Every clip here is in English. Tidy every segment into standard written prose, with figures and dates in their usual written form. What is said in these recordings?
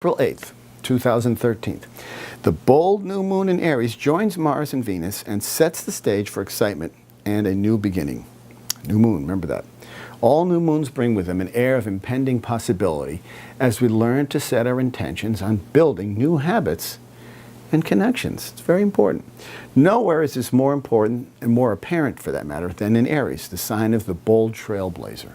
April 8th, 2013. The bold new moon in Aries joins Mars and Venus and sets the stage for excitement and a new beginning. New moon, remember that. All new moons bring with them an air of impending possibility as we learn to set our intentions on building new habits and connections. It's very important. Nowhere is this more important and more apparent, for that matter, than in Aries, the sign of the bold trailblazer.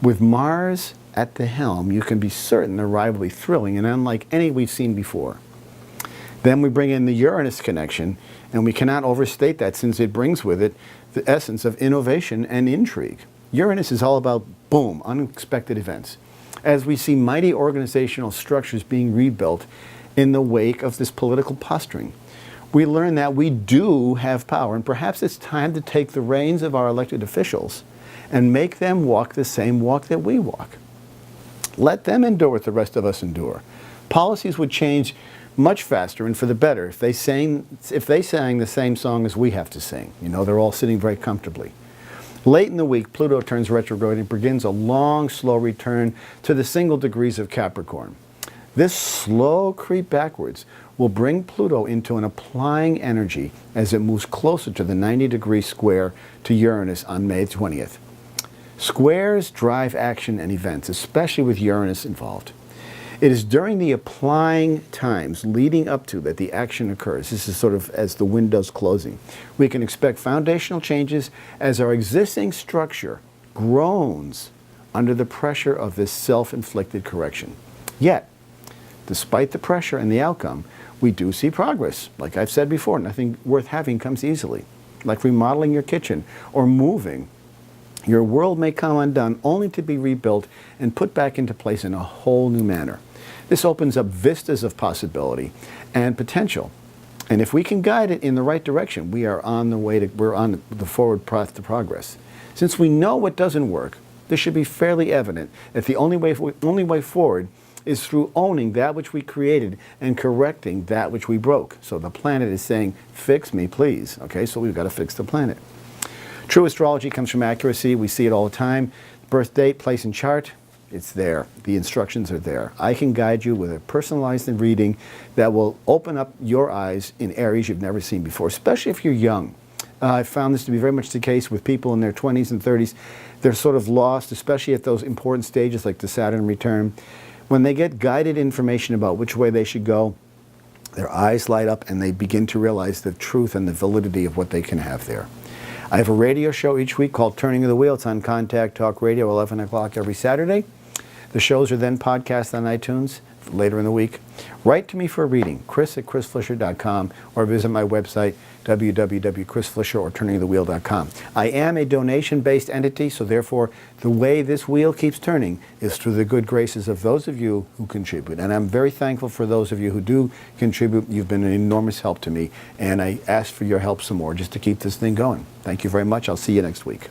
With Mars at the helm, you can be certain the ride will be thrilling and unlike any we've seen before. Then we bring in the Uranus connection, and we cannot overstate that since it brings with it the essence of innovation and intrigue. Uranus is all about, boom, unexpected events. As we see mighty organizational structures being rebuilt in the wake of this political posturing, we learn that we do have power, and perhaps it's time to take the reins of our elected officials and make them walk the same walk that we walk. Let them endure what the rest of us endure. Policies would change much faster and for the better if they sang the same song as we have to sing. You know, they're all sitting very comfortably. Late in the week, Pluto turns retrograde and begins a long, slow return to the single degrees of Capricorn. This slow creep backwards will bring Pluto into an applying energy as it moves closer to the 90-degree square to Uranus on May 20th. Squares drive action and events, especially with Uranus involved. It is during the applying times leading up to that the action occurs. This is sort of as the window's closing. We can expect foundational changes as our existing structure groans under the pressure of this self-inflicted correction. Yet, despite the pressure and the outcome, we do see progress. Like I've said before, nothing worth having comes easily. Like remodeling your kitchen or moving. Your world may come undone only to be rebuilt and put back into place in a whole new manner. This opens up vistas of possibility and potential. And if we can guide it in the right direction, we're on the forward path to progress. Since we know what doesn't work, this should be fairly evident that the only way forward is through owning that which we created and correcting that which we broke. So the planet is saying, fix me, please. Okay, so we've got to fix the planet. True astrology comes from accuracy. We see it all the time. Birth date, place, and chart, it's there. The instructions are there. I can guide you with a personalized reading that will open up your eyes in areas you've never seen before, especially if you're young. I've found this to be very much the case with people in their 20s and 30s. They're sort of lost, especially at those important stages like the Saturn return. When they get guided information about which way they should go, their eyes light up and they begin to realize the truth and the validity of what they can have there. I have a radio show each week called Turning of the Wheel. It's on Contact Talk Radio, 11 o'clock every Saturday. The shows are then podcast on iTunes later in the week. Write to me for a reading, chris@chrisflisher.com, or visit my website, www.chrisflisher or turningofthewheel.com. I am a donation-based entity, so therefore the way this wheel keeps turning is through the good graces of those of you who contribute. And I'm very thankful for those of you who do contribute. You've been an enormous help to me, and I ask for your help some more just to keep this thing going. Thank you very much. I'll see you next week.